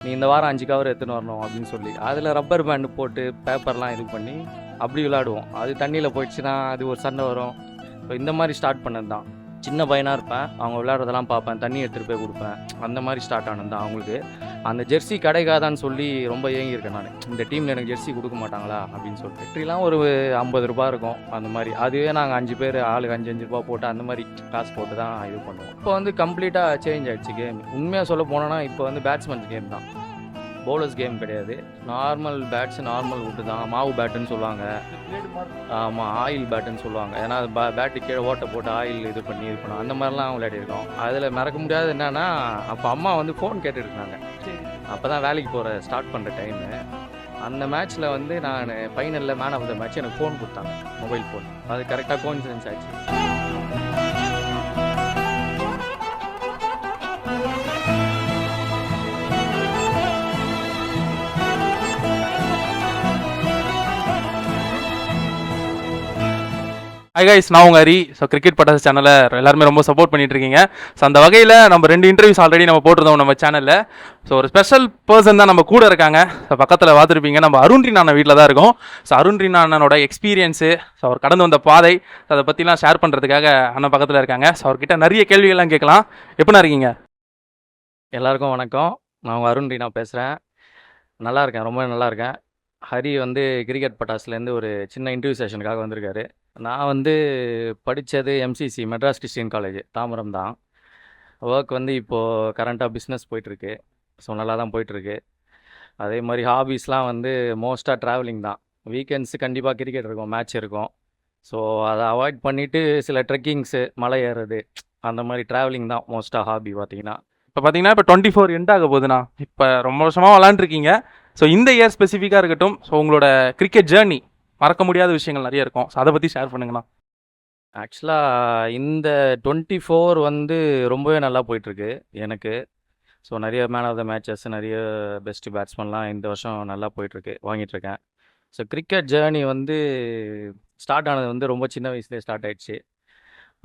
நீ இந்த வாரம் 5 கவர் எடுத்துன்னு வரணும் அப்படின்னு சொல்லி அதில் ரப்பர் பேண்டு போட்டு பேப்பர்லாம் இது பண்ணி அப்படி விளையாடுவோம். அது தண்ணியில் போயிடுச்சுன்னா அது ஒரு சண்டை வரும். ஸோ இந்த மாதிரி ஸ்டார்ட் பண்ணது தான். சின்ன பையனாக இருப்பேன், அவங்க விளையாடுறதெல்லாம் பார்ப்பேன், தண்ணி எடுத்துகிட்டு போய் கொடுப்பேன். அந்த மாதிரி ஸ்டார்ட் ஆனது தான் அவங்களுக்கு. அந்த ஜெர்சி கிடைக்காதான்னு சொல்லி ரொம்ப ஏங்கியிருக்கேன் நான். இந்த டீமில் எனக்கு ஜெர்சி கொடுக்க மாட்டாங்களா அப்படின்னு சொல்லிட்டு. வெற்றிலாம் ஒரு 50 ரூபா இருக்கும் அந்த மாதிரி. அதுவே நாங்கள் 5 பேர் ஆளுக்கு 5 ரூபா போட்டு அந்த மாதிரி காசு போட்டு தான் இது பண்ணுவோம். இப்போ வந்து கம்ப்ளீட்டாக சேஞ்ச் ஆகிடுச்சு கேம். உண்மையாக சொல்ல போனோன்னா இப்போ வந்து பேட்ஸ்மேன்ஸ் கேம் தான், பவுலர்ஸ் கேம் கிடையாது. நார்மல் பேட்ஸ், நார்மல் விட்டு தான். மாவு பேட்டுன்னு சொல்லுவாங்க, ஆமாம் ஆயில் பேட்டுன்னு சொல்லுவாங்க. ஏன்னா அது பேட்டு கீழே ஓட்டை போட்டு ஆயில் இது பண்ணி இது பண்ணுவோம். அந்த மாதிரிலாம் விளையாடிருக்கோம். அதில் மறக்க முடியாது என்னென்னா, அப்போ அம்மா வந்து ஃபோன் கேட்டுருக்காங்க. அப்போ தான் வேலைக்கு போகிற ஸ்டார்ட் பண்ணுற டைமு. அந்த மேட்ச்சில் வந்து நான் ஃபைனலில் மேன் ஆஃப் த மேட்ச் எனக்கு ஃபோன் கொடுத்தாங்க, மொபைல் ஃபோன். அது கரெக்டாக கோஇன்சிடென்ஸ் ஆச்சு. ஹாய் கைஸ், நான் உங்கள் ஹரி. ஸோ கிரிக்கெட் பட்டாசு சேனலை எல்லாருமே ரொம்ப சப்போர்ட் பண்ணிட்டு இருக்கீங்க. ஸோ அந்த வகையில் நம்ம 2 இன்டர்வியூஸ் ஆல்ரெடி நம்ம போட்டிருந்தோம் நம்ம சேனலில். ஸோ ஒரு ஸ்பெஷல் பர்சன் தான் நம்ம கூட இருக்காங்க. ஸோ பக்கத்தில் பார்த்துருப்பீங்க, நம்ம அருண் ரீனா அண்ணன் வீட்டில் தான் இருக்கோம். ஸோ அருண் ரீனா அண்ணனோட எக்ஸ்பீரியன்ஸு, ஸோ அவர் கடந்து வந்த பாதை, அதை பற்றிலாம் ஷேர் பண்ணுறதுக்காக அண்ணன் பக்கத்தில் இருக்காங்க. ஸோ அவர்கிட்ட நிறைய கேள்விகள்லாம் கேட்கலாம். எப்படின்னா இருக்கீங்க? எல்லாருக்கும் வணக்கம். நான் உங்கள் அருண் ரீனா பேசுகிறேன். நல்லா இருக்கேன், ரொம்ப நல்லா இருக்கேன். ஹரி வந்து கிரிக்கெட் பட்டாசுலேருந்து ஒரு சின்ன இன்டர்வியூ செஷனுக்காக வந்திருக்காரு. நான் வந்து படித்தது MCC, Madras Christian college, Tambaram தான். ஒர்க் வந்து இப்போது கரண்ட்டாக பிஸ்னஸ் போயிட்டுருக்கு. ஸோ நல்லா தான் போயிட்டுருக்கு. அதே மாதிரி ஹாபீஸ்லாம் வந்து மோஸ்ட்டாக ட்ராவலிங் தான். வீக்கெண்ட்ஸு கண்டிப்பாக கிரிக்கெட் இருக்கும், மேட்ச் இருக்கும். ஸோ அதை அவாய்ட் பண்ணிவிட்டு சில ட்ரெக்கிங்ஸு, மலை ஏறுறது, அந்த மாதிரி ட்ராவலிங் தான் மோஸ்ட்டாக ஹாபி பார்த்தீங்கன்னா. இப்போ பார்த்தீங்கன்னா இப்போ 24 எண்ட் ஆக போகுதுண்ணா. இப்போ ரொம்ப வருஷமாக விளாண்டுருக்கீங்க. ஸோ இந்த இயர் ஸ்பெசிஃபிக்காக இருக்கட்டும், ஸோ உங்களோட கிரிக்கெட் ஜேர்னி மறக்க முடியாத விஷயங்கள் நிறைய இருக்கும். ஸோ அதை பற்றி ஷேர் பண்ணுங்கண்ணா. ஆக்சுவலாக இந்த 24 வந்து ரொம்பவே நல்லா போயிட்டுருக்கு எனக்கு. ஸோ நிறைய மேன் ஆஃப் த மேட்சஸ், நிறைய பெஸ்ட்டு பேட்ஸ்மேன்லாம் இந்த வருஷம் நல்லா போயிட்டுருக்கு, வாங்கிட்டுருக்கேன். ஸோ கிரிக்கெட் ஜேர்னி வந்து ஸ்டார்ட் ஆனது வந்து ரொம்ப சின்ன வயசுலேயே ஸ்டார்ட் ஆகிடுச்சு.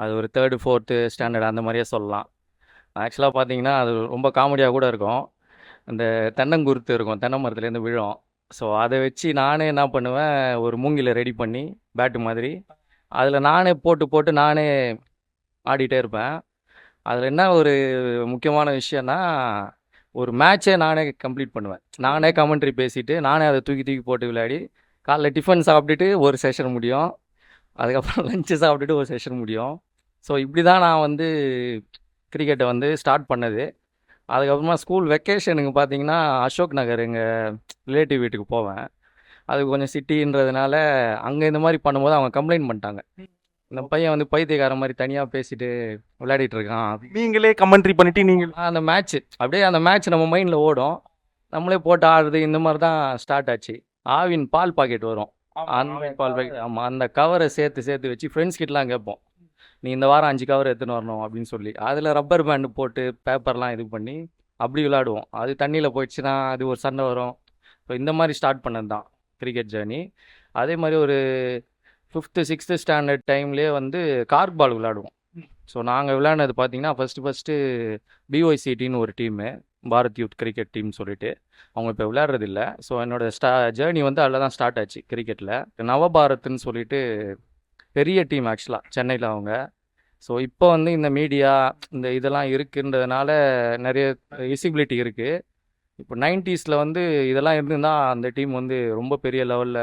அது ஒரு 3rd 4th ஸ்டாண்டர்ட் அந்த மாதிரியே சொல்லலாம். ஆக்சுவலாக பார்த்தீங்கன்னா அது ரொம்ப காமெடியாக கூட இருக்கும். அந்த தென்னங்குருத்து இருக்கும், தென்னை மரத்துலேருந்து விழும். ஸோ அதை வச்சு நானே என்ன பண்ணுவேன், ஒரு மூங்கில ரெடி பண்ணி பேட்டு மாதிரி அதில் நானே போட்டு நானே ஆடிட்டே இருப்பேன். அதில் என்ன ஒரு முக்கியமான விஷயம்னா, ஒரு மேட்சே நானே கம்ப்ளீட் பண்ணுவேன். நானே கமெண்ட்ரி பேசிவிட்டு நானே அதை தூக்கி போட்டு விளையாடி, காலைல டிஃபன் சாப்பிட்டுட்டு ஒரு செஷன் முடியும், அதுக்கப்புறம் லஞ்சு சாப்பிட்டுட்டு ஒரு செஷன் முடியும். ஸோ இப்படி தான் நான் வந்து கிரிக்கெட்டை வந்து ஸ்டார்ட் பண்ணது. அதுக்கப்புறமா ஸ்கூல் வெக்கேஷனுக்கு பார்த்தீங்கன்னா அசோக் நகர் எங்கள் ரிலேட்டிவ் வீட்டுக்கு போவேன். அது கொஞ்சம் சிட்டின்றதுனால அங்கே இந்த மாதிரி பண்ணும்போது அவங்க கம்ப்ளைண்ட் பண்ணிட்டாங்க, இந்த பையன் வந்து பைத்தியக்கார மாதிரி தனியாக பேசிட்டு விளையாடிட்டு இருக்கான். நீங்களே கமெண்ட்ரி பண்ணிட்டு நீங்கள் அந்த மேட்ச் அப்படியே அந்த மேட்ச் நம்ம மைண்டில் ஓடும், நம்மளே போட்டு ஆடுறது, இந்த மாதிரி தான் ஸ்டார்ட் ஆச்சு. ஆவின் பால் பாக்கெட் வரும், அந்த பால் பாக்கெட், ஆமாம், அந்த கவரை சேர்த்து வச்சு ஃப்ரெண்ட்ஸ் கிட்டலாம் கேட்போம், நீ இந்த வாரம் 5 கவர் எடுத்துன்னு வரணும் அப்படின்னு சொல்லி. அதில் ரப்பர் பேண்டு போட்டு பேப்பர்லாம் இது பண்ணி அப்படி விளையாடுவோம். அது தண்ணியில் போயிடுச்சுன்னா அது ஒரு சண்டை வரும். ஸோ இந்த மாதிரி ஸ்டார்ட் பண்ணது தான் கிரிக்கெட் ஜேர்னி. அதே மாதிரி ஒரு 5th 6th ஸ்டாண்டர்ட் டைம்லேயே வந்து கார்க் பால் விளையாடுவோம். ஸோ நாங்கள் விளையாடினது பார்த்தீங்கன்னா ஃபஸ்ட்டு பிஒய்சிடின்னு ஒரு team, Bharat youth cricket team சொல்லிட்டு. அவங்க இப்போ விளையாடுறது இல்லை. ஸோ என்னோடய ஜேர்னி வந்து அதில் தான் ஸ்டார்ட் ஆச்சு கிரிக்கெட்டில். நவபாரத்ன்னு சொல்லிட்டு பெரிய டீம் ஆக்சுவலாக சென்னையில் அவங்க. ஸோ இப்போ வந்து இந்த மீடியா இந்த இதெல்லாம் இருக்குன்றதுனால நிறைய விசிபிலிட்டி இருக்குது. இப்போ 90s வந்து இதெல்லாம் இருந்துதான் அந்த டீம் வந்து ரொம்ப பெரிய லெவலில்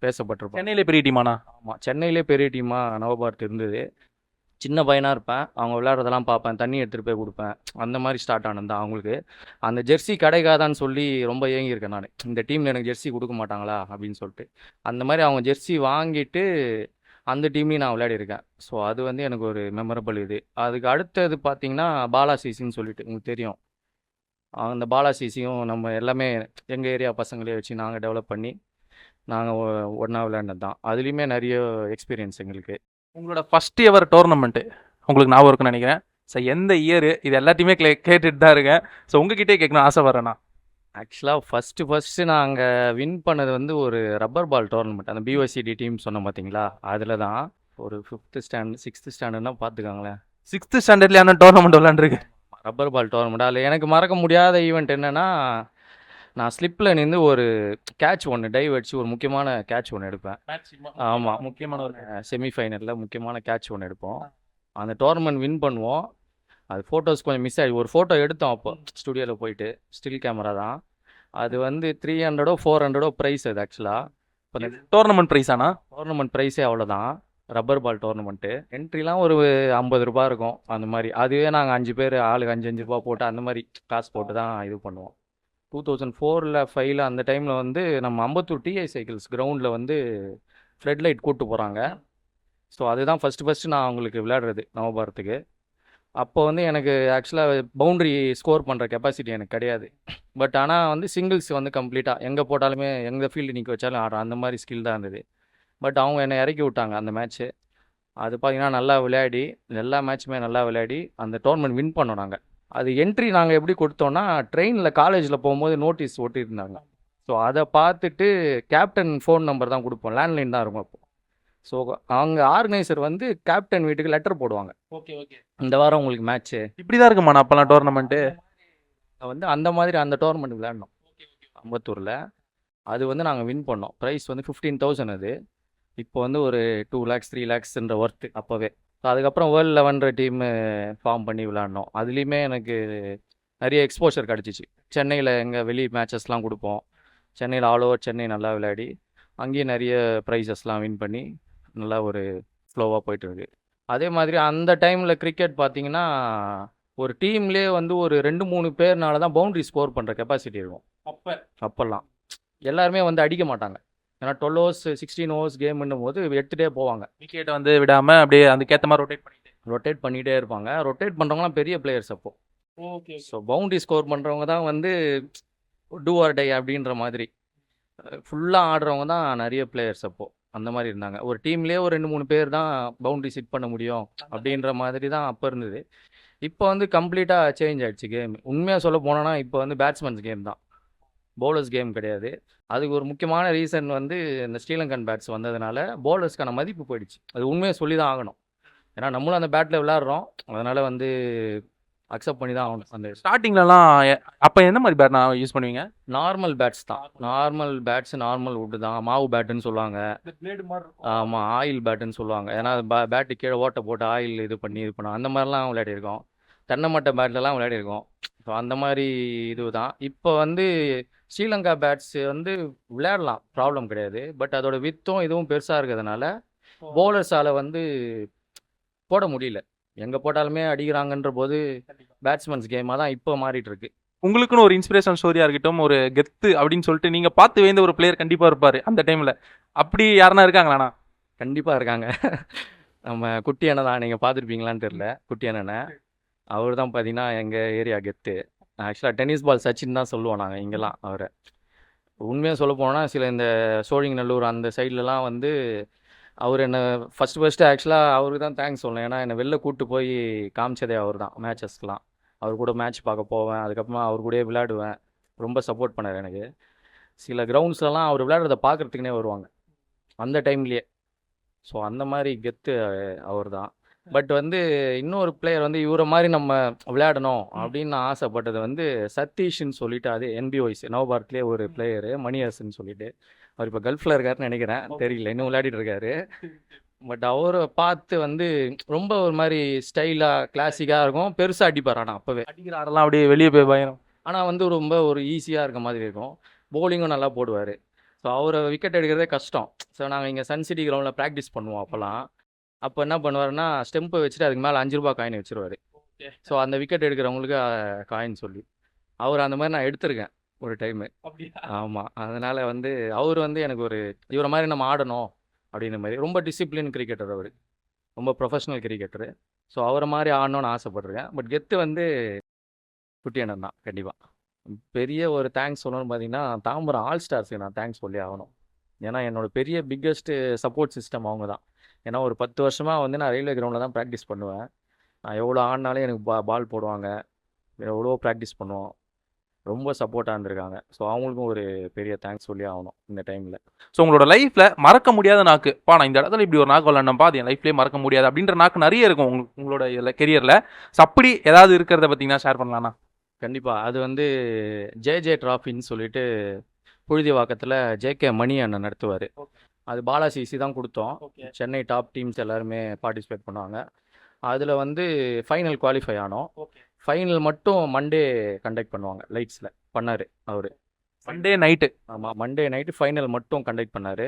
பேசப்பட்டிருப்போம். சென்னையிலே பெரிய டீமாண்ணா? ஆமாம், சென்னையிலே பெரிய டீமாக நவபாரத் இருந்தது. சின்ன பையனாக இருப்பேன், அவங்க விளையாடுறதெல்லாம் பார்ப்பேன், தண்ணி எடுத்துகிட்டு போய் கொடுப்பேன். அந்த மாதிரி ஸ்டார்ட் ஆனது தான் அவங்களுக்கு. அந்த ஜெர்சி கிடைக்காதான்னு சொல்லி ரொம்ப ஏங்கியிருக்கேன் நான், இந்த டீமில் எனக்கு ஜெர்சி கொடுக்க மாட்டாங்களா அப்படின்னு சொல்லிட்டு. அந்த மாதிரி அவங்க ஜெர்சி வாங்கிட்டு அந்த டீம்லேயும் நான் விளையாடிருக்கேன். ஸோ அது வந்து எனக்கு ஒரு மெமரபிள் இது. அதுக்கு அடுத்தது பார்த்தீங்கன்னா பாலா சிசின்னு சொல்லிட்டு உங்களுக்கு தெரியும். அந்த பாலா சிசியும் நம்ம எல்லாமே எங்கள் ஏரியா பசங்களே வச்சு நாங்கள் டெவலப் பண்ணி நாங்கள் ஒன்றா விளையாண்டது தான். அதுலேயுமே நிறைய எக்ஸ்பீரியன்ஸ் எங்களுக்கு. உங்களோட ஃபஸ்ட் எவர் டோர்னமெண்ட்டு உங்களுக்கு ஞாபகம் இருக்குன்னு நினைக்கிறேன். ஸோ எந்த இயரு இது எல்லாத்தையுமே கேட்டுட்டு தான் இருக்கேன். ஸோ உங்ககிட்டே கேட்கணும் ஆசைப்பட்றேண்ணா. ஆக்சுவலாக ஃபஸ்ட்டு நாங்கள் வின் பண்ணது வந்து ஒரு ரப்பர் பால் டோர்னமெண்ட், அந்த பிஒய்சிடி டீம் சொன்னோம் பார்த்தீங்களா, அதில் தான். ஒரு 5th ஸ்டாண்டர்ட் 6th ஸ்டாண்டர்ட்னா பார்த்துக்காங்களேன். 6th ஸ்டாண்டர்ட்லேயான டோர்னமெண்ட் விளாண்டுருக்கு. Rubber ball tournament. அதில் எனக்கு மறக்க முடியாத ஈவெண்ட் என்னென்னா, நான் ஸ்லிப்பில் நின்று ஒரு கேட்ச் ஒன்று டைவ் அடிச்சு ஒரு முக்கியமான கேட்ச் ஒன்று எடுப்பேன். ஆமாம், முக்கியமான ஒரு செமிஃபைனலில் முக்கியமான கேட்ச் ஒன்று எடுப்போம். அந்த டோர்னமெண்ட் வின் பண்ணுவோம். அது ஃபோட்டோஸ் கொஞ்சம் மிஸ் ஆகி ஒரு ஃபோட்டோ எடுத்தோம் அப்போ ஸ்டுடியோவில் போயிட்டு, ஸ்டில் கேமரா தான். அது வந்து 300 400 ப்ரைஸ் அது ஆக்சுவலாக. இப்போ இந்த டோர்னமெண்ட் பிரைஸ் ஆனா டோர்னமெண்ட் ப்ரைஸே அவ்வளோதான். ரப்பர் பால் டோர்னமெண்ட்டு என்ட்ரிலாம் ஒரு 50 ரூபா இருக்கும் அந்த மாதிரி. அதுவே நாங்கள் 5 பேர் ஆளுக்கு 5 ரூபா போட்டு அந்த மாதிரி காசு போட்டு தான் இது பண்ணுவோம். 2004 5 அந்த டைமில் வந்து நம்ம அம்பத்தூர் டிஐ சைக்கிள்ஸ் கிரவுண்டில் வந்து ஃப்ளட் லைட் கூப்பிட்டு போகிறாங்க. ஸோ அதுதான் ஃபஸ்ட்டு நான் அவங்களுக்கு விளையாடுறது நவபாரத்துக்கு. அப்போ வந்து எனக்கு ஆக்சுவலாக பவுண்ட்ரி ஸ்கோர் பண்ணுற கெப்பாசிட்டி எனக்கு கிடையாது. பட் ஆனால் வந்து சிங்கிள்ஸ் வந்து கம்ப்ளீட்டாக எங்கே போட்டாலுமே எங்கே ஃபீல்டு நிற்க வச்சாலும் ஆடுறேன், அந்த மாதிரி ஸ்கில் தான் இருந்தது. பட் அவங்க என்னை இறக்கி விட்டாங்க அந்த மேட்ச்சு. அது பார்த்தீங்கன்னா நல்லா விளையாடி, எல்லா மேட்ச்சுமே நல்லா விளையாடி அந்த டோர்னமெண்ட் வின் பண்ணோம் நாங்கள். அது என்ட்ரி நாங்கள் எப்படி கொடுத்தோன்னா, ட்ரெயினில் காலேஜில் போகும்போது நோட்டீஸ் ஒட்டியிருந்தாங்க. ஸோ அதை பார்த்துட்டு கேப்டன் ஃபோன் நம்பர் தான் கொடுப்போம், லேண்ட்லைன் தான் இருக்கும் அப்போ. ஸோ அவங்க ஆர்கனைசர் வந்து கேப்டன் வீட்டுக்கு லெட்டர் போடுவாங்க, ஓகே ஓகே இந்த வாரம் உங்களுக்கு மேட்ச்சு. இப்படிதான் இருக்குமா அப்பெல்லாம் டோர்னமெண்ட் வந்து அந்த மாதிரி அந்த டோர்னமெண்ட் விளையாடணும் அம்பத்தூரில். அது வந்து நாங்கள் வின் பண்ணோம். ப்ரைஸ் வந்து 15,000 அது. இப்போ வந்து ஒரு 2 lakhs 3 lakhsன்ற ஒர்த்து அப்போவே. அதுக்கப்புறம் வேர்ல்டு 11 டீமு ஃபார்ம் பண்ணி விளையாடணும். அதுலேயுமே எனக்கு நிறைய எக்ஸ்போஷர் கிடச்சிச்சு. சென்னையில் எங்கள் வெளி மேட்சஸ்லாம் கொடுப்போம். சென்னையில் ஆல் ஓவர் சென்னை நல்லா விளையாடி அங்கேயும் நிறைய ப்ரைஸஸ்லாம் வின் பண்ணி நல்லா ஒரு ஃப்ளோவாக போயிட்டுருக்கு. அதே மாதிரி அந்த டைமில் கிரிக்கெட் பார்த்தீங்கன்னா ஒரு டீம்லேயே வந்து ஒரு 2-3 பேர்னால தான் பவுண்ட்ரி ஸ்கோர் பண்ணுற கெப்பாசிட்டி இருக்கும் அப்போல்லாம். எல்லாருமே வந்து அடிக்க மாட்டாங்க, ஏன்னா 12 overs 16 overs கேம்னும் போது எடுத்துகிட்டே போவாங்க. விக்கெட்டை வந்து விடாம அப்படியே அதுக்கேற்ற மாதிரி ரொட்டேட் பண்ணிகிட்டே இருப்பாங்க. ரொட்டேட் பண்ணுறவங்களாம் பெரிய பிளேயர்ஸ் அப்போது. ஓகே ஸோ பவுண்ட்ரி ஸ்கோர் பண்ணுறவங்க தான் வந்து டூ ஆர் டை அப்படின்ற மாதிரி ஃபுல்லாக ஆடுறவங்க தான் நிறைய பிளேயர்ஸ் அப்போது. அந்த மாதிரி இருந்தாங்க. ஒரு டீம்லேயே ஒரு 2-3 பேர் தான் பவுண்ட்ரி சிட் பண்ண முடியும் அப்படின்ற மாதிரி தான் அப்போ இருந்தது. இப்போ வந்து கம்ப்ளீட்டாக சேஞ்ச் ஆகிடுச்சு கேம். உண்மையாக சொல்ல போனோன்னா இப்போ வந்து பேட்ஸ்மேன்ஸ் கேம் தான், பவுலர்ஸ் கேம் கிடையாது. அதுக்கு ஒரு முக்கியமான ரீசன் வந்து இந்த ஸ்ரீலங்கன் பேட்ஸ் வந்ததுனால பவுலர்ஸ்க்கான மதிப்பு போயிடுச்சு. அது உண்மையை சொல்லி தான் ஆகணும், ஏன்னா நம்மளும் அந்த பேட்டில் விளையாடுறோம். அதனால் வந்து அக்செப்ட் பண்ணி தான் ஆகணும். அந்த ஸ்டார்டிங்லலாம் அப்போ எந்த மாதிரி பேட் நான் யூஸ் பண்ணுவீங்க? நார்மல் பேட்ஸ் தான், நார்மல் பேட்ஸ், நார்மல் வுட்டு தான். மாவு பேட்டுன்னு சொல்லுவாங்க, ஆமாம், ஆயில் பேட்டுன்னு சொல்லுவாங்க. ஏன்னா பேட்டு கீழே ஓட்டை போட்டு ஆயில் இது பண்ணோம். அந்த மாதிரிலாம் விளையாடிருக்கோம். தென்னமட்டை பேட்லலாம் விளையாடிருக்கோம். ஸோ அந்த மாதிரி இது தான். இப்போ வந்து ஸ்ரீலங்கா பேட்ஸ் வந்து விளையாடலாம், ப்ராப்ளம் கிடையாது. பட் அதோட வித்தும் இதுவும் பெருசாக இருக்கிறதுனால பவுலர்ஸால் வந்து போட முடியல. எங்கே போட்டாலுமே அடிக்கிறாங்கன்ற போது பேட்ஸ்மேன்ஸ் கேமாக தான் இப்போ மாறிட்டு இருக்கு. உங்களுக்குன்னு ஒரு இன்ஸ்பிரேஷன் ஸ்டோரியா இருக்கட்டும், ஒரு கெத்து அப்படின்னு சொல்லிட்டு நீங்க பார்த்து வேந்த ஒரு பிளேயர் கண்டிப்பா இருப்பாரு அந்த டைம்ல, அப்படி யாருன்னா இருக்காங்களாண்ணா? கண்டிப்பாக இருக்காங்க. நம்ம குட்டி அண்ணன் தான், நீங்கள் பார்த்துருப்பீங்களான்னு தெரியல. குட்டி அண்ணனை, அவர் தான் பார்த்தீங்கன்னா எங்கள் ஏரியா கெத்து. ஆக்சுவலாக டென்னிஸ் பால் சச்சின் தான் சொல்லுவோம் நாங்கள் இங்கெல்லாம் அவரை. உண்மையாக சொல்ல போனால் சில இந்த சோழிங்கநல்லூர் அந்த சைட்லலாம் வந்து அவர் என்னை ஃபஸ்ட்டு ஆக்சுவலாக அவருக்கு தான் தேங்க்ஸ் சொல்லணும். ஏன்னா என்னை வெளில கூப்பிட்டு போய் காமிச்சதே அவர் தான் மேட்சஸ்க்கெலாம். அவர் கூட மேட்ச் பார்க்க போவேன், அதுக்கப்புறமா அவர் கூடயே விளையாடுவேன். ரொம்ப சப்போர்ட் பண்ணார் எனக்கு. சில கிரவுண்ட்ஸ்லலாம் அவர் விளையாடுறத பார்க்குறதுக்குனே வருவாங்க அந்த டைம்லேயே. ஸோ அந்த மாதிரி கெத்து அவர் தான். பட் வந்து இன்னொரு பிளேயர் வந்து இவரை மாதிரி நம்ம விளையாடணும் அப்படின்னு நான் ஆசைப்பட்டது வந்து சதீஷ்ன்னு சொல்லிட்டு, அது என்பிஒய்ஸ் நவபாரத்லேயே ஒரு பிளேயரு, மணியரசன் சொல்லிட்டு. அவர் இப்போ கல்ஃபில் இருக்காருன்னு நினைக்கிறேன், தெரியல, இன்னும் விளையாடிட்டு இருக்காரு. பட் அவரை பார்த்து வந்து ரொம்ப ஒரு மாதிரி ஸ்டைலாக கிளாசிக்காக இருக்கும். பெருசாக அடிப்பார், ஆனால் அப்போவே அடிக்கிற ஆடெல்லாம் அப்படியே வெளியே போய் பயணம். ஆனால் வந்து ரொம்ப ஒரு ஈஸியாக இருக்க மாதிரி இருக்கும். போலிங்கும் நல்லா போடுவார். ஸோ அவரை விக்கெட் எடுக்கிறதே கஷ்டம். ஸோ நாங்கள் இங்கே சன் சிட்டி கிரவுண்டில் ப்ராக்டிஸ் பண்ணுவோம் அப்போல்லாம். அப்போ என்ன பண்ணுவாருன்னா, ஸ்டெம்பை வச்சுட்டு அதுக்கு மேலே 5 ரூபா காயின் வச்சுருவார். ஸோ அந்த விக்கெட் எடுக்கிறவங்களுக்கு காயின் சொல்லி அவர் அந்த மாதிரி நான் எடுத்திருக்கேன் ஒரு டைமு. ஆமாம், அதனால் வந்து அவர் வந்து எனக்கு ஒரு இவரை மாதிரி நம்ம ஆடணும் அப்படின்ற மாதிரி. ரொம்ப டிசிப்ளின் கிரிக்கெட்டர் அவர், ரொம்ப ப்ரொஃபஷ்னல் கிரிக்கெட்டரு. ஸோ அவரை மாதிரி ஆடணும்னு ஆசைப்பட்ருக்கேன். பட் கெத்து வந்து குட்டி அண்ணன் தான் கண்டிப்பாக. பெரிய ஒரு தேங்க்ஸ் சொல்லணும்னு பார்த்தீங்கன்னா, தாம்பரம் ஆல் ஸ்டார்ஸுக்கு நான் தேங்க்ஸ் சொல்லி ஆகணும். ஏன்னா என்னோடய பெரிய பிக்கஸ்ட்டு சப்போர்ட் சிஸ்டம் அவங்க தான். ஏன்னா ஒரு 10 வருஷமாக வந்து நான் ரயில்வே கிரவுண்டில் தான் ப்ராக்டிஸ் பண்ணுவேன். நான் எவ்வளோ ஆடினாலும் எனக்கு பால் போடுவாங்க, எவ்வளோ ப்ராக்டிஸ் பண்ணுவோம். ரொம்ப சப்போர்ட்டாக இருந்திருக்காங்க. ஸோ அவங்களுக்கும் ஒரு பெரிய தேங்க்ஸ் சொல்லி ஆகணும் இந்த டைமில். ஸோ உங்களோட லைஃப்பில் மறக்க முடியாத நாக்கு, நான் இந்த இடத்துல இப்படி ஒரு நாக்கு விளாண்டப்பா, அது என் லைஃப்லேயே மறக்க முடியாது அப்படின்ற நாக்கு நிறைய இருக்கும் உங்களோட இதில் கெரியரில். ஸோ அப்படி ஏதாவது இருக்கிறத பார்த்தீங்கன்னா ஷேர் பண்ணலாம்ண்ணா? கண்டிப்பாக அது வந்து ஜேஜே ட்ராஃபின்னு சொல்லிட்டு புழுதிவாக்கத்தில் ஜேகே மணி அண்ணன் நடத்துவார். அது பாலா சிசி தான் கொடுத்தோம். சென்னை டாப் டீம்ஸ் எல்லாருமே பார்ட்டிசிபேட் பண்ணுவாங்க. அதில் வந்து ஃபைனல் குவாலிஃபை ஆனோம். ஃபைனல் மட்டும் மண்டே கண்டக்ட் பண்ணுவாங்க. லைட்ஸில் பண்ணார் அவர். Sunday night. ஆமாம், மண்டே நைட்டு ஃபைனல் மட்டும் கண்டக்ட் பண்ணார்.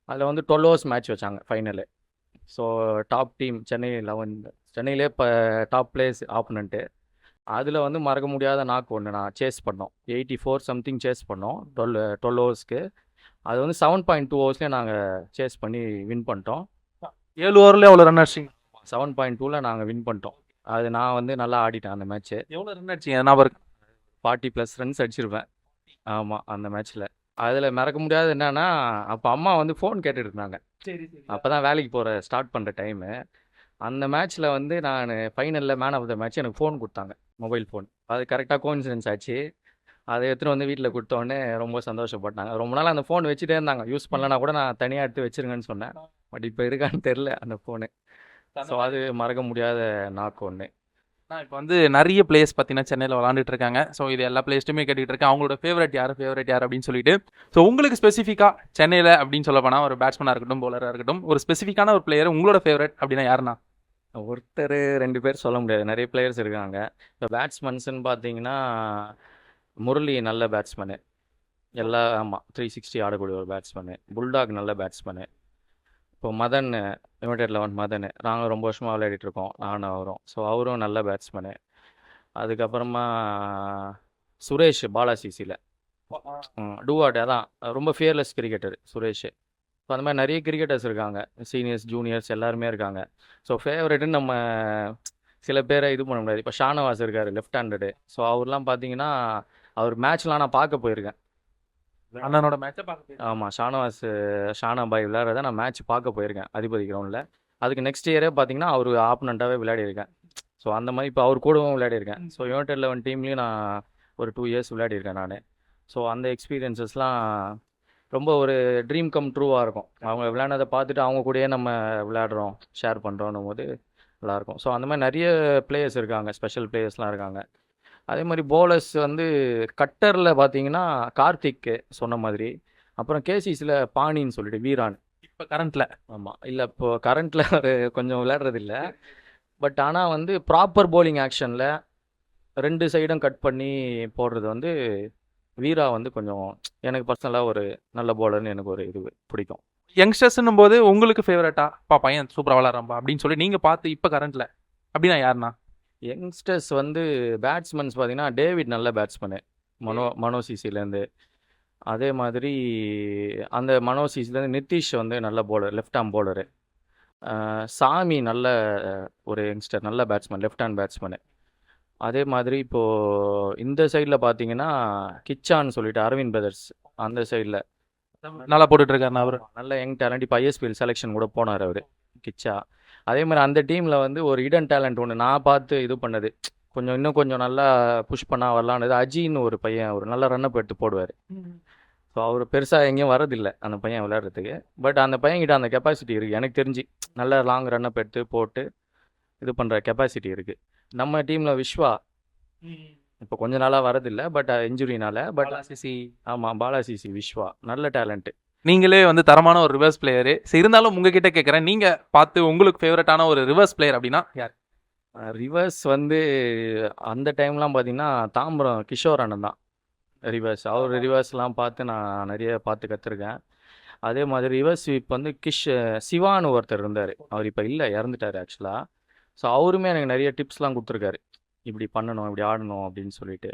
அதில் வந்து 12 ஹவர்ஸ் மேட்ச் வச்சாங்க final. So top team Chennai 11 சென்னையிலே இப்போ டாப் பிளேஸ் ஆப்பனண்ட்டு. அதில் வந்து மறக்க முடியாத நாக்கு ஒன்று நான் சேஸ் பண்ணோம். 84 சம்திங் சேஸ் பண்ணோம் 12 ஹவர்ஸ்க்கு. அது வந்து 7.2 ஹவர்ஸ்லேயே நாங்கள் சேஸ் பண்ணி வின் பண்ணிட்டோம். 7 ஓவரில் எவ்வளோ ரன் அடிச்சிங்க? 7.2ல் நாங்கள் வின் பண்ணிட்டோம். அது நான் வந்து நல்லா ஆடிட்டேன் அந்த மேட்ச்சு. எவ்வளோ ரன் அடிச்சிங்க ஞாபகம் இருக்கு? 40+ ரன்ஸ் அடிச்சிருப்பேன். ஆமாம், அந்த மேட்ச்சில். அதில் மறக்க முடியாதது என்னன்னா, அப்போ அம்மா வந்து ஃபோன் கேட்டுட்டு இருந்தாங்க. சரி. அப்போ தான் வேலைக்கு போகிற ஸ்டார்ட் பண்ணுற டைமு. அந்த மேட்ச்சில் வந்து நான் ஃபைனலில் மேன் ஆஃப் த மேட்ச் எனக்கு ஃபோன் கொடுத்தாங்க, மொபைல் ஃபோன். அது கரெக்டாக கோஇன்சிடென்ஸ் ஆச்சு. அதை எடுத்துகிட்டு வந்து வீட்டில் கொடுத்தோடனே ரொம்ப சந்தோஷப்பட்டாங்க. ரொம்ப நாள் அந்த ஃபோன் வச்சுட்டே இருந்தாங்க. யூஸ் பண்ணலனா கூட நான் தனியாக எடுத்து வச்சிருங்கன்னு சொன்னேன். பட் இப்போ இருக்கான்னு தெரில அந்த ஃபோனு. ஸோ அது மறக்க முடியாத நாக்கு ஒன்று. இப்போ வந்து நிறைய பிளேயர்ஸ் பார்த்தீங்கன்னா சென்னையில் விளாண்டுட்டு இருக்காங்க. ஸோ இது எல்லா பிளேயர்ஸ்ட்டுமே கேட்டுட்டு இருக்கேன் அவங்களோட ஃபேவரட் யார் அப்படின்னு சொல்லிட்டு. ஸோ உங்களுக்கு ஸ்பெசிஃபிக்காக சென்னையில் அப்படின்னு சொல்ல போனால் ஒரு பேட்ஸ்மனாக இருக்கட்டும், பவுலராக இருக்கட்டும், ஒரு ஸ்பெசிஃபிக்கான ஒரு பிளேயர் உங்களோட ஃபேவரட் அப்படின்னா யாருன்னா? ஒருத்தர் 2 பேர் சொல்ல முடியாது. நிறைய பிளேயர்ஸ் இருக்காங்க. இப்போ பேட்ஸ்மேன்ஸ்ன்னு பார்த்தீங்கன்னா, முரளி நல்ல பேட்ஸ்மேனு. ஆமாம், 360 ஆடக்கூடிய ஒரு பேட்ஸ்மேனு. புல்டாக் நல்ல பேட்ஸ்மேனு. இப்போ மதன், யுனைடெட் 11 மதன், நாங்கள் ரொம்ப வருஷமாக விளையாடிட்டு இருக்கோம் நானும் அவரும். ஸோ அவரும் நல்ல பேட்ஸ்மேனு. அதுக்கப்புறமா சுரேஷ் பாலா சிசியில் டூவாட், அதான் ரொம்ப ஃபியர்லெஸ் கிரிக்கெட்டர் சுரேஷ். ஸோ அந்த மாதிரி நிறைய கிரிக்கெட்டர்ஸ் இருக்காங்க. சீனியர்ஸ் ஜூனியர்ஸ் எல்லாருமே இருக்காங்க. ஸோ ஃபேவரெட்டுன்னு நம்ம சில பேரை இது பண்ண முடியாது. இப்போ ஷானவாஸ் இருக்கார், லெஃப்ட் ஹேண்டடு. ஸோ அவர்லாம் பார்த்தீங்கன்னா அவர் மேட்ச்லாம் நான் பார்க்க போயிருக்கேன். அண்ணனோட மேட்சை பார்க்க. ஆமாம், ஷானாபாய் விளையாடுறத நான் மேட்ச் பார்க்க போயிருக்கேன் அதிபதி கிரவுண்டில். அதுக்கு நெக்ஸ்ட் இயரே பார்த்தீங்கன்னா அவர் ஆப்பனண்ட்டாகவே விளையாடிருக்கேன். ஸோ அந்த மாதிரி இப்போ அவர் கூடவும் விளையாடிருக்கேன். ஸோ யுனைடெட் 11 டீம்லேயும் நான் ஒரு 2 இயர்ஸ் விளையாடிருக்கேன் நான். ஸோ அந்த எக்ஸ்பீரியன்சஸ்லாம் ரொம்ப ஒரு ட்ரீம் கம் ட்ரூவாக இருக்கும். அவங்க விளையாடுறதை பார்த்துட்டு அவங்க கூடயே நம்ம விளையாடுறோம், ஷேர் பண்ணுறோன்னும் போது நல்லாயிருக்கும். ஸோ அந்த மாதிரி நிறைய பிளேயர்ஸ் இருக்காங்க, ஸ்பெஷல் பிளேயர்ஸ்லாம் இருக்காங்க. அதே மாதிரி பவுலர்ஸ் வந்து கட்டரில் பார்த்தீங்கன்னா கார்த்திக் சொன்ன மாதிரி. அப்புறம் கேசிஸில் பாணின்னு சொல்லிட்டு வீரான். இப்போ கரண்ட்டில். ஆமாம், இல்லை இப்போ கரண்ட்டில் ஒரு கொஞ்சம் விளையாடுறதில்ல. பட் ஆனால் வந்து ப்ராப்பர் bowling ஆக்ஷனில் 2 சைடும் கட் பண்ணி போடுறது வந்து வீரா வந்து கொஞ்சம் எனக்கு பர்சனலாக ஒரு நல்ல பவுலர்னு எனக்கு ஒரு இது பிடிக்கும். யங்ஸ்டர்ஸ்ன்னும் போது உங்களுக்கு ஃபேவரட்டா பையன் சூப்பராக விளாட்றான்பா அப்படின்னு சொல்லி நீங்கள் பார்த்து இப்போ கரண்ட்டில் அப்படின்னா யாருண்ணா? யங்ஸ்டர்ஸ் வந்து பேட்ஸ்மேன்ஸ் பார்த்தீங்கன்னா டேவிட் நல்ல பேட்ஸ்மேனு, மனோ சிசிலேருந்து. அதே மாதிரி அந்த மனோ சிசிலேருந்து நிதிஷ் வந்து நல்ல பவுலர், லெஃப்ட் ஆர்ம் பவுலரு. சாமி நல்ல ஒரு யங்ஸ்டர், நல்ல பேட்ஸ்மேன், லெஃப்ட் ஹேண்ட் பேட்ஸ்மேனு. அதே மாதிரி இப்போது இந்த சைடில் பார்த்தீங்கன்னா கிச்சான்னு சொல்லிட்டு அரவிந்த் பிரதர்ஸ் அந்த சைடில் நல்லா போட்டுட்ருக்காருண்ணா அவர். நல்ல யங் டேலண்ட். இப்போ ஐஎஸ்பிஎல் செலெக்ஷன் கூட போனார் அவர், கிச்சா. அதே மாதிரி அந்த டீமில் வந்து ஒரு இடன் டேலண்ட் ஒன்று நான் பார்த்து இது பண்ணது, இன்னும் கொஞ்சம் நல்லா புஷ் பண்ணால் வரலான்னு அஜின்னு ஒரு பையன், ஒரு நல்ல ரன்னப் எடுத்து போடுவார். ஸோ அவர் பெருசாக எங்கேயும் வரதில்லை அந்த பையன் விளையாடுறதுக்கு. பட் அந்த பையன்கிட்ட அந்த கெப்பாசிட்டி இருக்குது எனக்கு தெரிஞ்சு. நல்ல லாங் ரன்னப் எடுத்து போட்டு இது பண்ணுற கெப்பாசிட்டி இருக்குது. நம்ம டீமில் விஸ்வா இப்போ கொஞ்ச நாளாக வரதில்லை, பட் இன்ஜுரினால. பட் ஆமாம், பாலாசிசி விஸ்வா நல்ல டேலண்ட்டு. நீங்களே வந்து தரமான ஒரு ரிவர்ஸ் பிளேயரு. சரி, இருந்தாலும் உங்ககிட்ட கேட்குறேன், நீங்கள் பார்த்து உங்களுக்கு ஃபேவரட்டான ஒரு ரிவர்ஸ் பிளேயர் அப்படின்னா யார்? ரிவர்ஸ் வந்து அந்த டைம்லாம் பார்த்தீங்கன்னா தாம்பரம் கிஷோர் அண்ணன் தான் ரிவர்ஸ். அவர் ரிவர்ஸ்லாம் பார்த்து நான் நிறைய பார்த்து கற்றுருக்கேன். அதே மாதிரி ரிவர்ஸ் ஸ்வீப் வந்து சிவான்னு ஒருத்தர் இருந்தார். அவர் இப்போ இல்லை, இறந்துட்டார் ஆக்சுவலாக. ஸோ அவருமே எனக்கு நிறைய டிப்ஸ்லாம் கொடுத்துருக்காரு, இப்படி பண்ணணும், இப்படி ஆடணும் அப்படின்னு சொல்லிட்டு.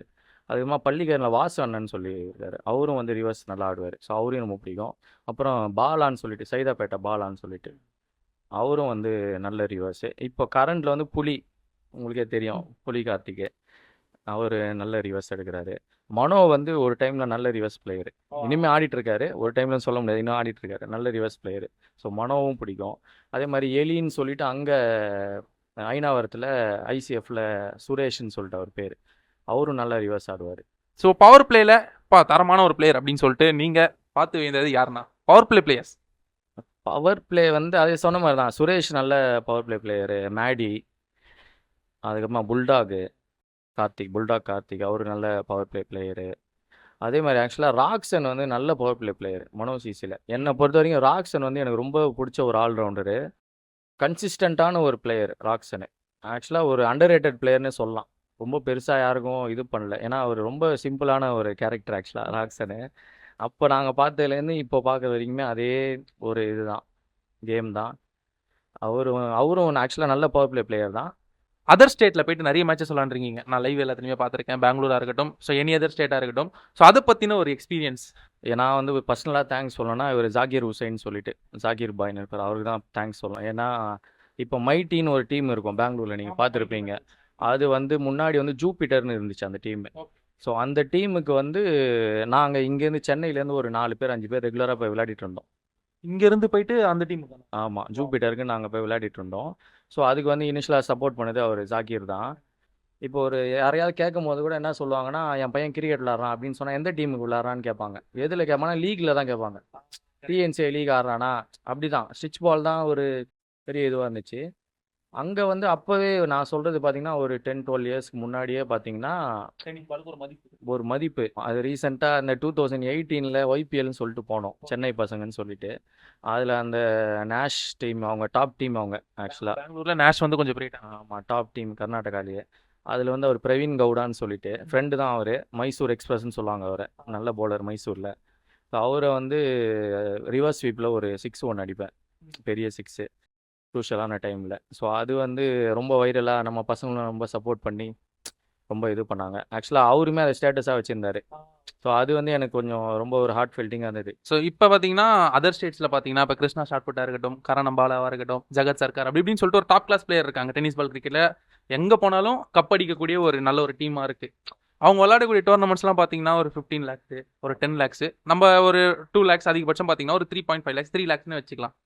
அதுமா பள்ளிக்கரில் வாசு அண்ணன் சொல்லி இருக்காரு, அவரும் வந்து ரிவர்ஸ் நல்லா ஆடுவார். ஸோ அவரையும் ரொம்ப பிடிக்கும். அப்புறம் பாலான்னு சொல்லிட்டு, சைதாப்பேட்டை பாலான்னு சொல்லிட்டு, அவரும் வந்து நல்ல ரிவர்ஸு. இப்போ கரண்டில் வந்து புலி, உங்களுக்கே தெரியும், புலி கார்த்திகே, அவர் நல்ல ரிவர்ஸ் எடுக்கிறாரு. மனோ வந்து ஒரு டைமில் நல்ல ரிவர்ஸ் பிளேயரு, இனிமேல் ஆடிட்டுருக்காரு. ஒரு டைமில் சொல்ல முடியாது, இன்னும் ஆடிட்டுருக்காரு, நல்ல ரிவர்ஸ் பிளேயரு. ஸோ மனோவும் பிடிக்கும். அதே மாதிரி எலின்னு சொல்லிட்டு அங்கே ஐநாவரத்தில் ஐசிஎஃப்பில் சுரேஷ்ன்னு சொல்லிட்டு அவர் பேர், அவரும் நல்லா ரிவர்ஸ் ஆடுவார். ஸோ பவர் பிளேயில் தரமான ஒரு பிளேயர் அப்படின்னு சொல்லிட்டு நீங்கள் பார்த்து வைந்தது யாருன்னா? Power play players. Power play வந்து அதே சொன்ன மாதிரி தான், சுரேஷ் நல்ல பவர் பிளே பிளேயரு, மேடி, அதுக்கப்புறமா புல்டாகு, கார்த்திக், புல்டாக் கார்த்திக். அவரு நல்ல பவர் பிளே பிளேயரு. அதே மாரி ஆக்சுவலா ராக்ஸன் வந்து நல்ல பவர் பிளே பிளேயர் மனோ சிசில. என்ன பொறுத்தவரைக்கும் ராக்ஸன் வந்து எனக்கு ரொம்ப புடிச்ச ஒரு ஆல்ரவுண்டரு. கன்சிஸ்டன்ட்டான ஒரு பிளேயர் ராக்ஸனு. ஆக்சுவலா ஒரு அண்டர் ரேட்டட் பிளேயர்னே சொல்லலாம். ரொம்ப பெருசா யாருக்கும் இது பண்ணல. ஏன்னா, அவரு ரொம்ப சிம்பிளான ஒரு கேரக்டர் ஆக்சுவலா ராக்ஸனு. அப்ப நாங்க பார்த்ததுலேருந்து இப்போ பார்க்குற வரைக்குமே அதே ஒரு இதுதான். கேம் தான். அவரும் அவரும் ஆக்சுவலா நல்ல பவர் பிளே பிளேயர் தான். அதர் ஸ்டேட்ல போயிட்டு நிறைய மேட்சஸ் விளாண்டுருக்கீங்க. நான் லைவ் எல்லாத்தையுமே பார்த்துருக்கேன். பெங்களூரா இருக்கட்டும், ஸோ எனி அதர் ஸ்டேட்டா இருக்கட்டும். ஸோ அதை பத்தின ஒரு எக்ஸ்பீரியன்ஸ். நான் வந்து பர்சனலா தேங்க்ஸ் சொல்லணும்னா, இவரு ஜாகீர் ஹுசைன் சொல்லிட்டு, ஜாகீர் பாய்ன்னு இருப்பாரு. அவருக்கு தான் தேங்க்ஸ் சொல்லணும். ஏன்னா, இப்போ மைட்டின்னு ஒரு டீம் இருக்கும் பெங்களூர்ல. நீங்க பார்த்துருப்பீங்க. அது வந்து முன்னாடி வந்து ஜூபிட்டர்னு இருந்துச்சு அந்த டீம். ஸோ அந்த டீமுக்கு வந்து நாங்க இங்கேருந்து சென்னையிலேருந்து ஒரு 4 பேர் 5 பேர் ரெகுலரா போய் விளையாடிட்டு இருந்தோம். இங்க இருந்து போயிட்டு அந்த டீமுக்கு ஆமா. ஜூபிட்டருக்கு நாங்க போய் விளையாடிட்டு இருந்தோம். ஸோ அதுக்கு வந்து இனிஷியலா சப்போர்ட் பண்ணது அவரு ஜாகீர் தான். இப்போ ஒரு யாரையாவது கேட்கும்போது கூட என்ன சொல்லுவாங்கன்னா, என் பையன் கிரிக்கெட் விளையாடுறான் அப்படின்னு சொன்னா, எந்த டீமுக்கு விளையாடுறான்னு கேட்பாங்க. எதுல கேட்பாங்கன்னா, லீக்ல தான் கேட்பாங்க. டிஎன்சிஏ லீக் ஆடுறானா? அப்படிதான். ஸ்டிச் பால் தான் ஒரு பெரிய இதுவா இருந்துச்சு. அங்க வந்து அப்பவே நான் சொல்றது பார்த்தீங்கன்னா, ஒரு 10, 12 இயர்ஸ்க்கு முன்னாடியே பார்த்தீங்கன்னா, ஒரு மதிப்பு. அது ரீசெண்டா அந்த 2018ல ஒய்பிஎல்னு சொல்லிட்டு போனோம். சென்னை பசங்கன்னு சொல்லிட்டு. அதுல அந்த நேஷ் டீம் அவங்க டாப் டீம் அவங்க ஆக்சுவலா. பெங்களூர்ல நேஷ் வந்து கொஞ்சம் பெரிய ஆமா. டாப் டீம் கர்நாடகாலயே. அதுல வந்து அவர் பிரவீன் கவுடான்னு சொல்லிட்டு, ஃப்ரெண்டு தான் அவரு. மைசூர் எக்ஸ்பிரஸ்ன்னு சொல்லுவாங்க அவர. நல்ல பவுலர் மைசூர்ல. அவரை வந்து ரிவர்ஸ் ஸ்வீப்ல ஒரு 6 ஒன்று அடிப்பேன். பெரிய 6 க்ரூஷியலான டைமில். ஸோ அது வந்து ரொம்ப வைரலாக நம்ம பசங்களும் ரொம்ப சப்போர்ட் பண்ணி ரொம்ப இது பண்ணாங்க. ஆக்சுவலாக அவருமே அதை ஸ்டேட்டஸாக வச்சுருந்தாரு. ஸோ அது வந்து எனக்கு கொஞ்சம் ரொம்ப ஒரு ஹார்ட் ஃபீல்டிங்காக இருந்தது. ஸோ இப்போ பார்த்தீங்கன்னா அதர் ஸ்டேட்ஸில் பார்த்தீங்கன்னா இப்போ கிருஷ்ணா ஷாட்புட்டாக இருக்கட்டும், கரணம் பாலாவாக இருக்கட்டும், ஜகத் சர்க்கார் அப்படி இப்படின்னு சொல்லிட்டு ஒரு டாப் கிளாஸ் பிளேயர் இருக்காங்க. டென்னிஸ் பால் கிரிக்கெட்டில் எங்கே போனாலும் கப் அடிக்கக்கூடிய ஒரு நல்ல ஒரு டீமாக இருக்குது. அவங்க விளையாடக்கூடிய டோர்னமெண்ட்ஸ்லாம் பார்த்தீங்கன்னா ஒரு 15 லேக்ஸு, ஒரு 10 லேக்ஸு, நம்ம ஒரு 2 லேக்ஸ், அதிகபட்சம் பார்த்தீங்கன்னா ஒரு 3.5 லேக்ஸ், 3 லேக்ஸ்னு வச்சுக்கலாம்.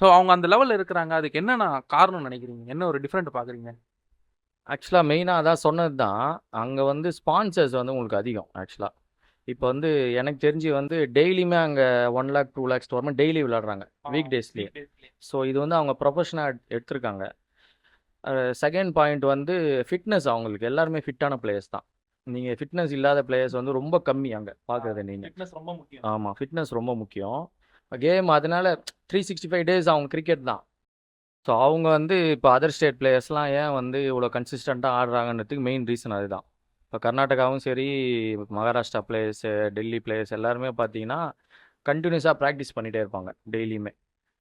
ஸோ அவங்க அந்த லெவலில் இருக்கிறாங்க. அதுக்கு என்னென்ன காரணம் நினைக்கிறீங்க? என்ன ஒரு டிஃப்ரெண்ட் பார்க்குறீங்க? ஆக்சுவலாக மெயினாக அதான் சொன்னது தான். அங்கே வந்து ஸ்பான்சர்ஸ் வந்து உங்களுக்கு அதிகம் ஆக்சுவலாக. இப்போ வந்து எனக்கு தெரிஞ்சு வந்து டெய்லியுமே அங்கே 1 லேக் 2 லேக்ஸ் டோர்னமெண்ட் டெய்லி விளையாடுறாங்க வீக் டேஸ்லேயே. ஸோ இது வந்து அவங்க ப்ரொஃபஷனாக எடுத்திருக்காங்க. செகண்ட் பாயிண்ட் வந்து ஃபிட்னஸ். அவங்களுக்கு எல்லாருமே ஃபிட்டான பிளேயர்ஸ் தான். நீங்கள் ஃபிட்னஸ் இல்லாத பிளேயர்ஸ் வந்து ரொம்ப கம்மி அங்கே பார்க்குறது நீங்கள். ஃபிட்னஸ் ரொம்ப முக்கியம். ஆமாம், ஃபிட்னஸ் ரொம்ப முக்கியம். கேம் அதனால 365 டேஸ் அவங்க கிரிக்கெட் தான். ஸோ அவங்க வந்து இப்போ அதர் ஸ்டேட் பிளேயர்ஸ்லாம் ஏன் வந்து இவ்வளோ கன்சிஸ்டண்ட்டாக ஆடுறாங்கன்றதுக்கு மெயின் ரீசன் அதுதான். இப்போ கர்நாடகாவும் சரி, மகாராஷ்டிரா பிளேயர்ஸு, டெல்லி பிளேயர்ஸ் எல்லாருமே பார்த்தீங்கன்னா கண்டினியூஸாக ப்ராக்டிஸ் பண்ணிகிட்டே இருப்பாங்க டெய்லியுமே.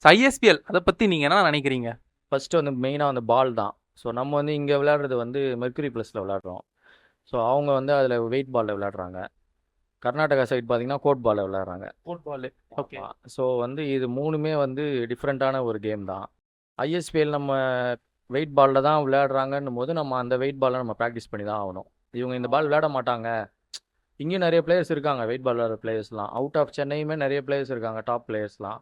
ஐஎஸ்பிஎல் அதை பற்றி நீங்கள் என்ன நினைக்கிறீங்க? ஃபஸ்ட்டு வந்து மெயினாக வந்து பால் தான். ஸோ நம்ம வந்து இங்கே விளையாடுறது வந்து மெர்க்குரி ப்ளஸில் விளையாடுறோம். ஸோ அவங்க வந்து அதில் வெயிட் பாலில் விளையாடுறாங்க. கர்நாடகா சைடு பார்த்தீங்கன்னா கோட் பாலில் விளையாடுறாங்க. ஃபுட்பால். ஓகே. ஸோ வந்து இது மூணுமே வந்து டிஃப்ரெண்ட்டான ஒரு கேம் தான். ஐஎஸ்பிஎல் நம்ம வெயிட் பாலில் தான் விளையாடுறாங்கன்னும் போது நம்ம அந்த வெயிட் பாலை நம்ம ப்ராக்டிஸ் பண்ணி தான் ஆகணும். இவங்க இந்த பால் விளையாட மாட்டாங்க. இங்கேயும் நிறைய பிளேயர்ஸ் இருக்காங்க வெயிட் பால் விளையாடுற பிளேயர்ஸ்லாம். அவுட் ஆஃப் சென்னையுமே நிறைய பிளேயர்ஸ் இருக்காங்க டாப் பிளேயர்ஸ்லாம்.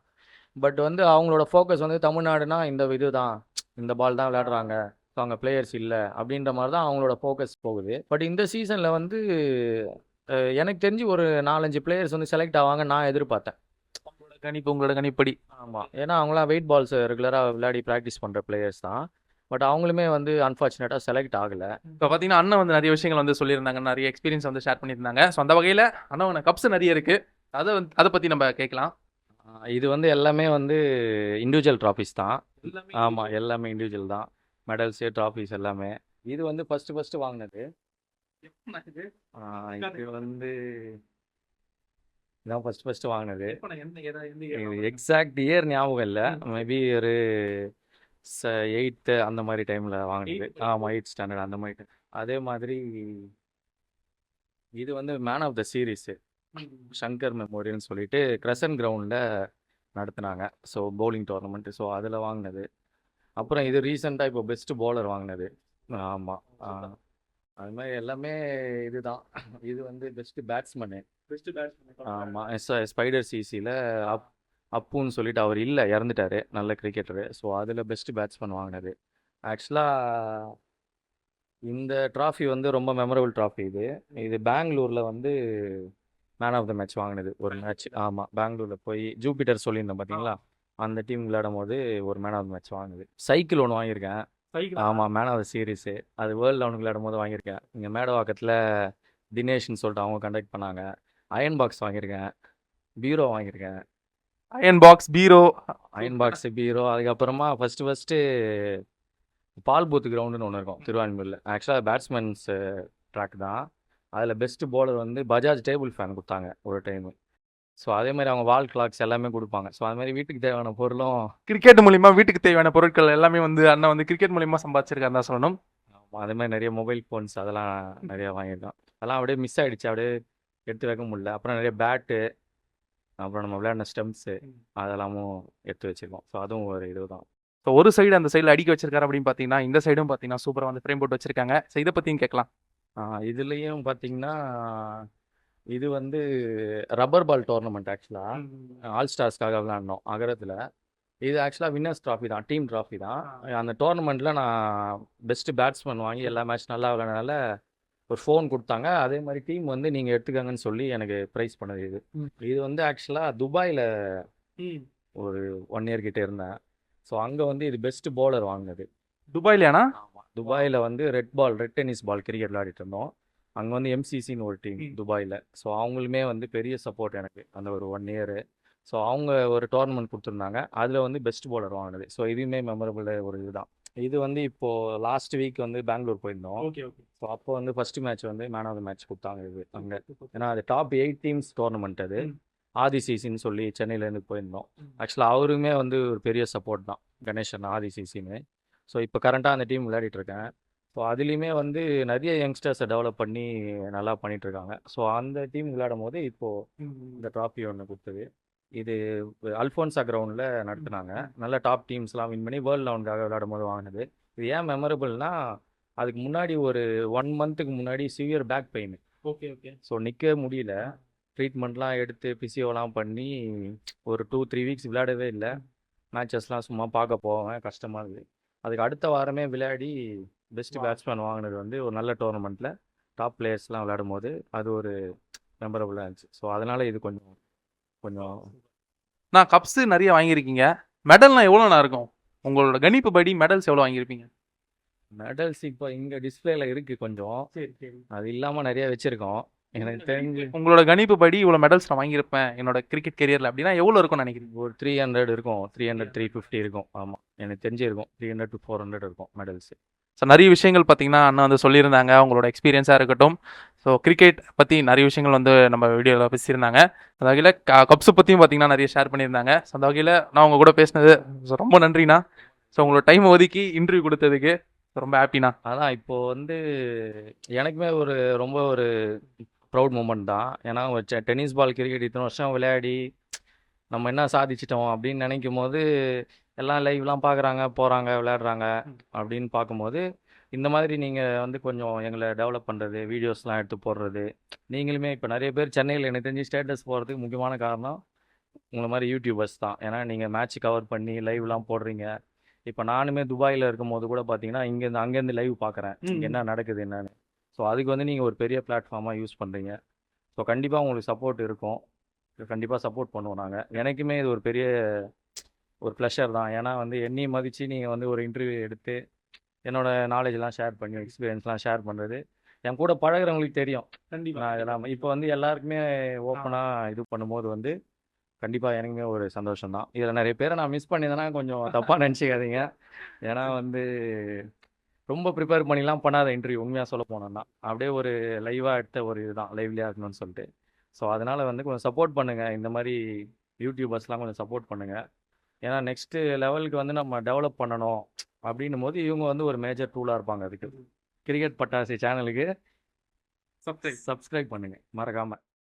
பட் வந்து அவங்களோட ஃபோக்கஸ் வந்து தமிழ்நாடுனா இந்த இது தான், இந்த பால் தான் விளையாடுறாங்க. ஸோ அங்கே பிளேயர்ஸ் இல்லை அப்படின்ற மாதிரி தான் அவங்களோட ஃபோக்கஸ் போகுது. பட் இந்த சீசனில் வந்து எனக்கு தெரிஞ்சு ஒரு 4-5 பிளேயர்ஸ் வந்து செலக்ட் ஆவாங்க நான் எதிர்பார்த்தேன். உங்களோட கணிப்படி? ஆமாம், ஏன்னா அவங்களாம் வெயிட் பால்ஸ் ரெகுலராக விளையாடி ப்ராக்டிஸ் பண்ணுற பிளேயர்ஸ் தான். பட் அவங்களுமே வந்து அன்ஃபார்ச்சுனேட்டாக செலக்ட் ஆகலை. இப்போ பார்த்தீங்கன்னா அண்ணன் வந்து நிறைய விஷயங்கள் வந்து சொல்லியிருந்தாங்க, நிறைய எக்ஸ்பீரியன்ஸ் வந்து ஷேர் பண்ணியிருந்தாங்க. ஸோ அந்த வகையில் அண்ணன் கப்ஸ் நிறைய இருக்குது, அதை பற்றி நம்ம கேட்கலாம். இது வந்து எல்லாமே வந்து இண்டிவிஜுவல் ட்ராஃபிஸ் தான். ஆமாம், எல்லாமே இண்டிவிஜுவல் தான். மெடல்ஸு ட்ராஃபிஸ் எல்லாமே. இது வந்து ஃபஸ்ட்டு வாங்கினது. இது வந்து இதான் ஃபஸ்ட்டு வாங்கினது. எக்ஸாக்ட் இயர் ஞாபகம் இல்லை. மேபி ஒரு 8th அந்த மாதிரி டைமில் வாங்கினது. ஆமாம், 8th ஸ்டாண்டர்ட் அந்த மாதிரி. அதே மாதிரி இது வந்து man of the series Shankar மெமோரியல்னு சொல்லிட்டு கிரசன் கிரவுண்டில் நடத்துனாங்க. So bowling tournament. ஸோ அதில் வாங்கினது. அப்புறம் இது ரீசெண்டாக இப்போ பெஸ்ட் பவுலர் வாங்கினது. ஆமாம், அது மாதிரி எல்லாமே இதுதான். இது வந்து பெஸ்ட் பேட்ஸ்மேனு. ஆமாம், ஸ்பைடர் சிசியில் அப்புன்னு சொல்லிட்டு அவர் இல்லை, இறந்துட்டாரு, நல்ல கிரிக்கெட்டரு. ஸோ அதில் பெஸ்ட் பேட்ஸ்மேன் வாங்கினது. ஆக்சுவலாக இந்த ட்ராஃபி வந்து ரொம்ப மெமரபிள் ட்ராஃபி. இது பெங்களூரில் வந்து மேன் ஆஃப் த மேட்ச் வாங்கினது ஒரு மேட்ச். ஆமாம், பெங்களூரில் போய் ஜூபிட்டர் சொல்லியிருந்தேன் பார்த்தீங்களா, அந்த டீம் விளையாடும் போது ஒரு மேன் ஆஃப் த மேட்ச் வாங்கினது. சைக்கிள் ஒன்று வாங்கியிருக்கேன். ஆமாம், மேன் ஆஃப் த சீரீஸு. அது வேர்ல்டு லெவனுக்கு விளையாடும்போது வாங்கியிருக்கேன். இங்கே மேடவாக்கத்தில் தினேஷ்னு சொல்லிட்டு அவங்க கண்டக்ட் பண்ணாங்க. அயன் பாக்ஸ் வாங்கியிருக்கேன். பீரோ வாங்கியிருக்கேன். அயன் பாக்ஸ், பீரோ. அயன் பாக்ஸு, பீரோ. அதுக்கப்புறமா ஃபஸ்ட்டு பால் பூத் கிரவுண்டுன்னு ஒன்று இருக்கும் திருவான்மியூரில். ஆக்சுவலாக பேட்ஸ்மேன்ஸ் ட்ராக் தான். அதில் பெஸ்ட்டு பவுலர் வந்து பஜாஜ் டேபிள் ஃபேன் கொடுத்தாங்க ஒரு டைமு. ஸோ அதே மாதிரி அவங்க வால் கிளாக்ஸ் எல்லாமே கொடுப்பாங்க. ஸோ அது மாதிரி வீட்டுக்கு தேவையான பொருளும் கிரிக்கெட் மூலியமா வீட்டுக்கு தேவையான பொருட்கள் எல்லாமே வந்து அண்ணன் வந்து கிரிக்கெட் மூலியமா சம்பாதிச்சிருக்காரு தான் சொல்லணும். அதே மாதிரி நிறைய மொபைல் ஃபோன்ஸ் அதெல்லாம் நிறையா வாங்கியிருக்கோம். அதெல்லாம் அப்படியே மிஸ் ஆகிடுச்சு, அப்படியே எடுத்து வைக்க முடியல. அப்புறம் நிறைய பேட்டு, அப்புறம் நம்ம விளையாடின ஸ்டெம்ப்ஸு அதெல்லாமும் எடுத்து வச்சுருக்கோம். ஸோ அதுவும் ஒரு இதுதான். ஸோ ஒரு சைடு அந்த சைடில் அடிக்க வச்சிருக்காரு அப்படின்னு பார்த்தீங்கன்னா, இந்த சைடும் பார்த்தீங்கன்னா சூப்பராக வந்து ஃப்ரேம் போட்டு வச்சிருக்காங்க. ஸோ இதை பற்றியும் கேட்கலாம். இதுலேயும் பார்த்தீங்கன்னா இது வந்து ரப்பர் பால் டோர்னமெண்ட். ஆக்சுவலாக ஆல் ஸ்டார்ஸ்க்காக விளையாடினோம் அகரத்தில். இது ஆக்சுவலாக வின்னர்ஸ் ட்ராஃபி தான், டீம் ட்ராஃபி தான். அந்த டோர்னமெண்ட்டில் நான் பெஸ்ட்டு பேட்ஸ்மேன் வாங்கி எல்லா மேட்ச் நல்லா விளையாடுனால ஒரு ஃபோன் கொடுத்தாங்க. அதே மாதிரி டீம் வந்து நீங்கள் எடுத்துக்கங்கன்னு சொல்லி எனக்கு ப்ரைஸ் பண்ணது இது. இது வந்து ஆக்சுவலாக துபாயில் ஒரு 1 இயர் கிட்டே இருந்தேன். ஸோ அங்கே வந்து இது பெஸ்ட்டு பவுலர் வாங்கினது. துபாயிலேயாண்ணா? ஆமாம், துபாயில் வந்து ரெட் டென்னிஸ் பால் கிரிக்கெட் விளையாடிட்டு இருந்தோம். அங்கே வந்து எம்சிசின்னு ஒரு டீம் துபாயில். ஸோ அவங்களுமே வந்து பெரிய சப்போர்ட் எனக்கு அந்த ஒரு 1 இயரு. ஸோ அவங்க ஒரு டோர்னமெண்ட் கொடுத்துருந்தாங்க, அதில் வந்து பெஸ்ட் பவுலர் வாங்கினது. ஸோ இதுவுமே மெமரபிள் ஒரு இதுதான். இது வந்து இப்போது லாஸ்ட் வீக் வந்து பெங்களூர் போயிருந்தோம். ஸோ அப்போ வந்து ஃபஸ்ட்டு மேட்ச் வந்து மேன் ஆஃப் த மேட்ச் கொடுத்தாங்க இது அங்கே. ஏன்னா அது டாப் 8 டீம்ஸ் டோர்னமெண்ட் அது. ஆதிசிசின்னு சொல்லி சென்னையிலேருந்து போயிருந்தோம். ஆக்சுவலாக அவருமே வந்து ஒரு பெரிய சப்போர்ட் தான், கணேசன் ஆதிசிசின்னு. ஸோ இப்போ கரண்ட்டாக அந்த டீம் விளையாடிட்டுருக்கேன். ஸோ அதுலேயுமே வந்து நிறைய யங்ஸ்டர்ஸை டெவலப் பண்ணி நல்லா பண்ணிகிட்ருக்காங்க. ஸோ அந்த டீம் விளையாடும் போது இப்போது இந்த ட்ராஃபி ஒன்று கொடுத்தது. இது அல்ஃபோன்சா கிரவுண்டில் நடத்துனாங்க. நல்ல டாப் டீம்ஸ்லாம் வின் பண்ணி வேர்ல்டு லெவனுக்காக விளையாடும் போது வாங்கினது. இது ஏன் மெமரபிள்னா, அதுக்கு முன்னாடி ஒரு 1 மந்த்துக்கு முன்னாடி சிவியர் பேக் பெயின். ஸோ நிற்க முடியல. ட்ரீட்மெண்ட்லாம் எடுத்து ஃபிசியோலாம் பண்ணி ஒரு 2-3 வீக்ஸ் விளையாடவே இல்லை. மேட்சஸ்லாம் சும்மா பார்க்க போவேன், கஷ்டமாக இருக்குது. அதுக்கு அடுத்த வாரமே விளையாடி பெஸ்ட் பேட்ஸ்மேன் வாங்கினது வந்து ஒரு நல்ல டோர்னமெண்ட்டில் டாப் பிளேயர்ஸ்லாம் விளையாடும் போது அது ஒரு மெமரபுளாக இருந்துச்சு. ஸோ அதனால் இது கொஞ்சம் நான் கப்ஸு நிறைய வாங்கியிருக்கீங்க. மெடல்லாம் எவ்வளோண்ணா இருக்கும்? உங்களோட கணிப்பு படி மெடல்ஸ் எவ்வளோ வாங்கியிருப்பீங்க? மெடல்ஸ் இப்போ இங்கே டிஸ்பிளேல இருக்குது கொஞ்சம். அது இல்லாமல் நிறைய வச்சுருக்கோம். எனக்கு தெரிஞ்சு உங்களோட கணிப்பு படி இவ்வளோ மெடல்ஸ் நான் வாங்கியிருப்பேன் என்னோட கிரிக்கெட் கெரியரில் அப்படின்னா எவ்வளோ இருக்கும்னு நினைக்கிறீங்க? ஒரு 300 இருக்கும், 300 350 இருக்கும். ஆமாம், எனக்கு தெரிஞ்சிருக்கும் 300 to 400 இருக்கும் மெடல்ஸு. ஸோ நிறைய விஷயங்கள் பார்த்தீங்கன்னா அண்ணன் வந்து சொல்லியிருந்தாங்க, அவங்களோட எக்ஸ்பீரியன்ஸாக இருக்கட்டும். ஸோ கிரிக்கெட் பற்றி நிறைய விஷயங்கள் வந்து நம்ம வீடியோவில் பேசியிருந்தாங்க. அந்த வகையில் கப்ஸை பற்றியும் பார்த்தீங்கன்னா நிறைய ஷேர் பண்ணியிருந்தாங்க. ஸோ அந்த வகையில் நான் உங்கள் கூட பேசினது ரொம்ப நன்றிண்ணா. ஸோ உங்களோட டைம் ஒதுக்கி இன்டர்வியூ கொடுத்ததுக்கு ரொம்ப ஹாப்பிண்ணா. அதான் இப்போது வந்து எனக்குமே ரொம்ப ஒரு ப்ரௌட் மூமெண்ட் தான். ஏன்னா ஒரு டென்னிஸ் பால் கிரிக்கெட் இத்தனை வருஷம் விளையாடி நம்ம என்ன சாதிச்சிட்டோம் அப்படின்னு நினைக்கும் போது, எல்லாம் லைவ்லாம் பார்க்குறாங்க, போகிறாங்க, விளையாடுறாங்க அப்படின்னு பார்க்கும்போது, இந்த மாதிரி நீங்கள் வந்து கொஞ்சம் எங்களை டெவலப் பண்ணுறது, வீடியோஸ்லாம் எடுத்து போடுறது, நீங்களுமே இப்போ நிறைய பேர் சென்னையில் எனக்கு தெரிஞ்சு ஸ்டேட்டஸ் போகிறதுக்கு முக்கியமான காரணம் உங்களை மாதிரி யூடியூபர்ஸ் தான். ஏன்னா நீங்கள் மேட்ச் கவர் பண்ணி லைவ்லாம் போடுறீங்க. இப்போ நானுமே துபாயில் இருக்கும்போது கூட பார்த்தீங்கன்னா இங்கேருந்து அங்கேருந்து லைவ் பார்க்குறேன், இங்கே என்ன நடக்குது என்னன்னு. ஸோ அதுக்கு வந்து நீங்கள் ஒரு பெரிய பிளாட்ஃபார்மாக யூஸ் பண்ணுறீங்க. ஸோ கண்டிப்பாக உங்களுக்கு சப்போர்ட் இருக்கும். கண்டிப்பாக சப்போர்ட் பண்ணுவோம் நாங்கள். எனக்குமே இது ஒரு பெரிய ஒரு ப்ளஷர் தான். ஏன்னா வந்து என்னையும் மதித்து நீங்கள் வந்து ஒரு இன்டர்வியூ எடுத்து என்னோட நாலேஜ்லாம் ஷேர் பண்ணி, எக்ஸ்பீரியன்ஸ்லாம் ஷேர் பண்ணுறது என் கூட பழகுறவங்களுக்கு தெரியும். நான் இதெல்லாம் இப்போ வந்து எல்லாருக்குமே ஓப்பனாக இது பண்ணும்போது வந்து கண்டிப்பாக எனக்குமே ஒரு சந்தோஷம் தான். இதில் நிறைய பேரை நான் மிஸ் பண்ணியிருந்தேன்னா கொஞ்சம் தப்பாக நினச்சிக்காதீங்க. ஏன்னா வந்து ரொம்ப ப்ரிப்பேர் பண்ணிலாம் பண்ணாத இன்டர்வியூ, உண்மையாக சொல்ல போனோம்னா அப்படியே ஒரு லைவாக எடுத்த ஒரு இதுதான், லைவ்லியாக இருக்கணும்னு சொல்லிட்டு. ஸோ அதனால் வந்து கொஞ்சம் சப்போர்ட் பண்ணுங்கள். இந்த மாதிரி யூடியூபர்ஸ்லாம் கொஞ்சம் சப்போர்ட் பண்ணுங்கள். ஏன்னா நெக்ஸ்ட்டு லெவலுக்கு வந்து நம்ம டெவலப் பண்ணணும் அப்படின்னும் போது இவங்க வந்து ஒரு மேஜர் டூலாக இருப்பாங்க. அதுக்கு கிரிக்கெட் பட்டாசு சேனலுக்கு சப்ஸ்கிரைப் பண்ணுங்கள் மறக்காமல்.